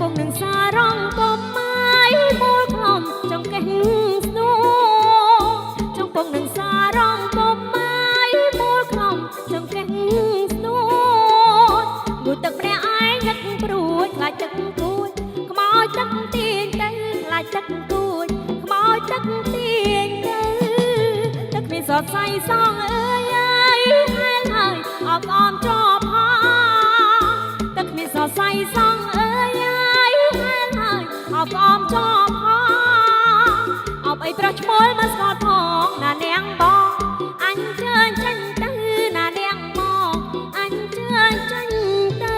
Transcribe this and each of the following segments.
ពងនឹងសារងពំម៉ាយមូលខ្លំចង្កេះស្នូចងពងនឹងសារងពំម៉ាយមូលខ្លំចង្កេះស្នូងូទឹកម្នាក់ឯងនឹកព្រួយខ្លាចទឹកគួយខ្មោចទឹកទាញទៅខ្លាចទឹកគួយខ្មោចទឹកទាញទៅទឹកមានសតសៃសងអើយហែលហើយអបអមជាប់ហាទឹកមានសតសៃសងអើយហែលហើយអបអមជាប់ហាអបអីប្រោះឈ្មោលមកស្គាល់ផងណានាងបងអញជើញចាញ់ទៅណានាងបងអញជើញចាញ់ទៅ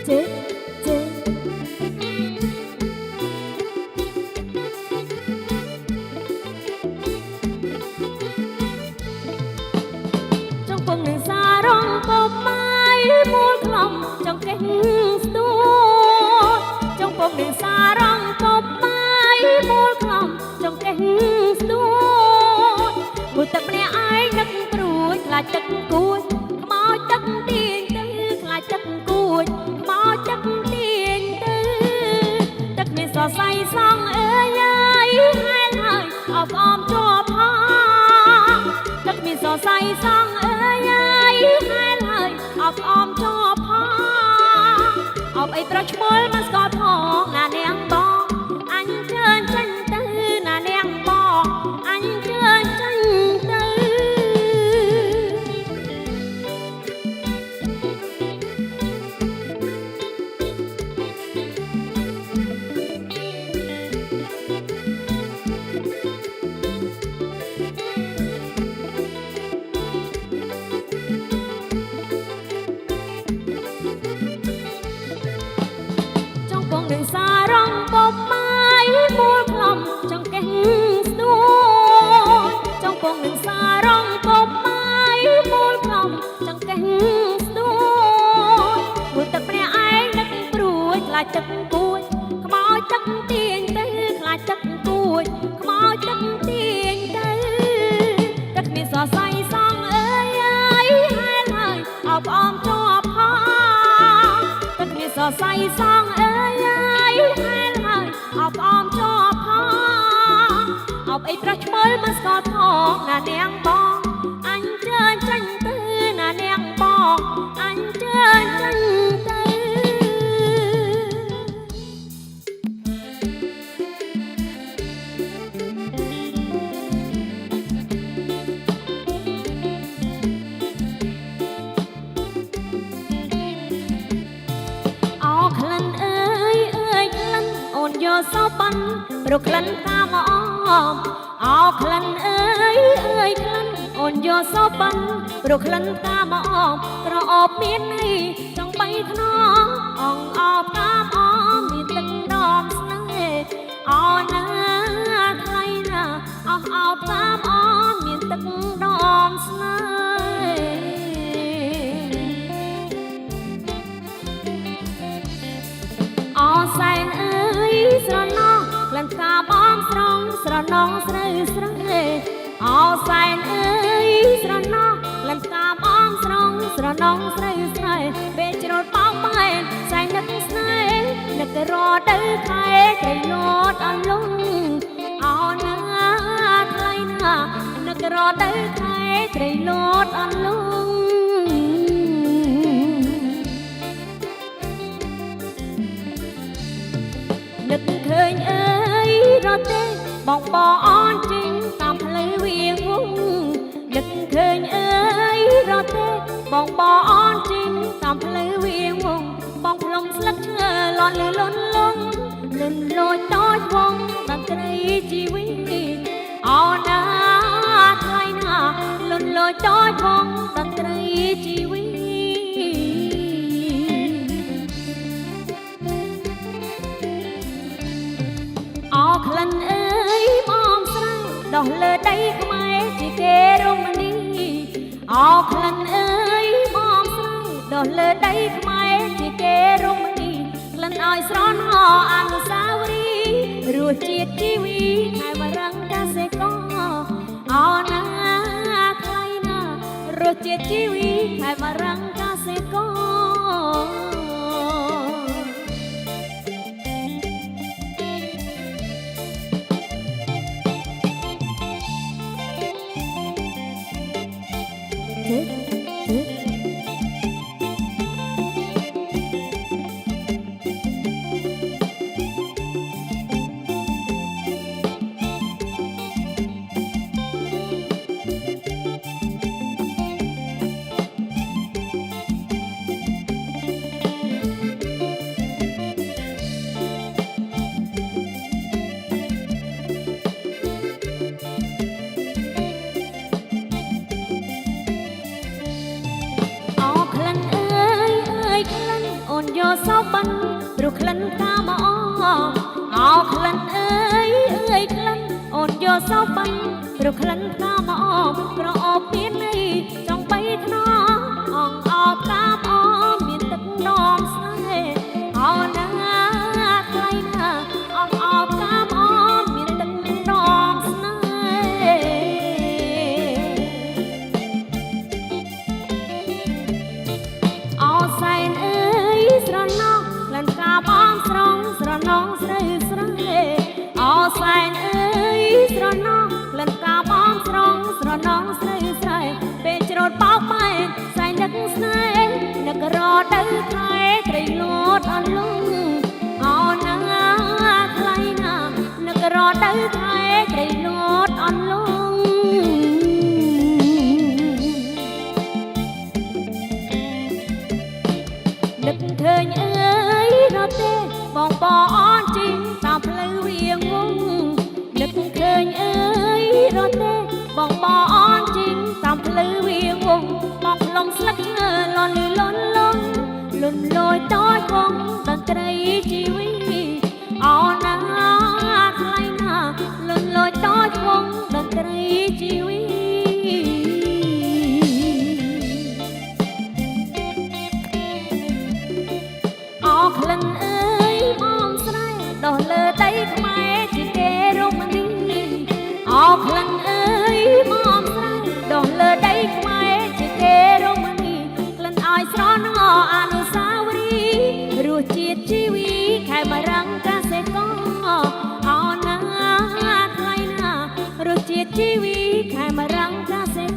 ជេជេចងពងនឹងសារងពំម៉ាយមូលខ្លំចង្កេះស្ទួចងពងនឹងសារងពំម៉ាយមូលខ្លំចង្កេះស្ទួមួយទឹកម្នាក់ឯងនឹកព្រួយខ្លាចទឹកគួយខ្មោចទឹកទាញទៅខ្លាចទឹកគួយខ្មោចទឹកទាញទៅទឹកមានសរសៃសងអើយហែលហើយអបអមជាប់ហាទឹកមានសរសៃសងអើយហែលហើយអបអមជាប់ហាអបអីប្រោះឈ្មោលមកស្គាល់ផងណានាងបងអញជើញចាញ់ទៅណានាងបងអញជើញចាញ់ទៅចងពងនឹងសារងពំម៉ាយមូលខ្លំចង្កេះស្នួចងពងនឹងសារងពំម៉ាយមូលខ្លំចង្កេះស្នួមួយទឹកម្នាក់ឯងនឹកព្រួយខ្លាចទឹកគួយខ្មោចទឹកទាញទៅខ្លាចទឹកគួយខ្មោចទឹកទាញទៅទឹកមានសរសៃសងអើយហែលហើយអបអមជាប់ហាទឹកមានសរសៃសងអើយហែលហើយអបអមជាប់ហាអបអីប្រោះឈ្មោលមកស្គាល់ផងណានាងបងអញជើញចាញ់ទៅណានាងបងអញជើញចាញ់ទៅអោក្លិនអើយក្លិនអូនយកសោបាន់រកក្លិនតាមអមអោក្លិនអើយក្លិនអូនយកសោបាន់រកក្លិនតាមអមក្រអូបមានន័យចង់បីថ្នមអងអបតាមអមមានទឹកដមស្នេហ៍អោណាថ្លៃណាអស់អោបតាមអមមានទឹកដមស្នេហ៍អោសែនអើយស្រណោះក្លិនផ្កាបងស្រងស្រណងស្រូវស្រីអោសែនអើយស្រណោះក្លិនផ្កាបងស្រងស្រណងស្រូវស្រីពេលច្រូតបោកបែនសែងនឹកស្នេហ៍នឹករទៅខែត្រីលោតអលុងអោណាថ្លៃណានឹករទៅខែត្រីលោតអលុងនឹកឃើញអើយរត់ទេបងអនចេញតាមផ្លូវវាងវងនឹកឃើញអើយរត់ទេបងអនចេញតាមផ្លូវវាងវងបងផ្លុំស្លឹកឈើលន់លឺលន់លងលន់លួចតូចវងតន្ត្រីជីវិតអោណាថ្លៃណាលន់លួចតូចវងតន្ត្រីជីវិតអោក្លិនអើយបងស្រីដោះលើដីខ្មែរជាគេរមណីអោក្លិនអើយបងស្រីដោះលើដីខ្មែរជាគេរមណីក្លិនឲ្យស្រន់អនុស្សាវរីយ៍រសជាតិជីវីខែវរ ជាតិជីវីខែបារាំងកសិករយកសោបិនព្រោះក្លិនតាមអអោក្លិនអើយក្លិនអូនយកសោបិនព្រោះក្លិនតាមអក្រអូបមានន័យចង់បីថ្នមអងអោបតាមអមានទឹកនំស្នេហ៍អោណាថ្លៃណាអងអោបតាមអមានទឹកនំស្នេហ៍អោសែនស្រណោះក្លិនកាបងស្រងស្រណងស្រីស្រីអោសែនអើយស្រណោះក្លិនកាបងស្រងស្រណងស្រីស្រីពេលច្រូតបោកម៉ែសែននឹកស្នេហ៍នឹករទៅខែត្រីលូតអលុងអោណាថ្លៃណានឹករទៅខែត្រីលូតអលុងនឹកឃើញអើយរត់ទេបងបអនជីងតាមផ្លូវវាងវងនឹកឃើញអើយរត់ទេបងបអនជីងតាមផ្លូវវាងវងបងផ្លុំស្លឹកឈើលន់លន់លន់លន់លយតយវងតន្ត្រីជីវីអោណាថ្លៃណាលន់លយតយវងតន្ត្រីជីវីក្លិនអើយបងស្រែដោះលើដីខ្មែរជាគេរមនីអោក្លិនអើយបងស្រែដោះលើដីខ្មែរជាគេរមនីក្លិនឲ្យស្រណងអនុស្សាវរីយ៍រសជាតិជីវីខែបារាំងកសិករអោណាថ្លៃណារសជាតិជីវីខែបារាំងកសិ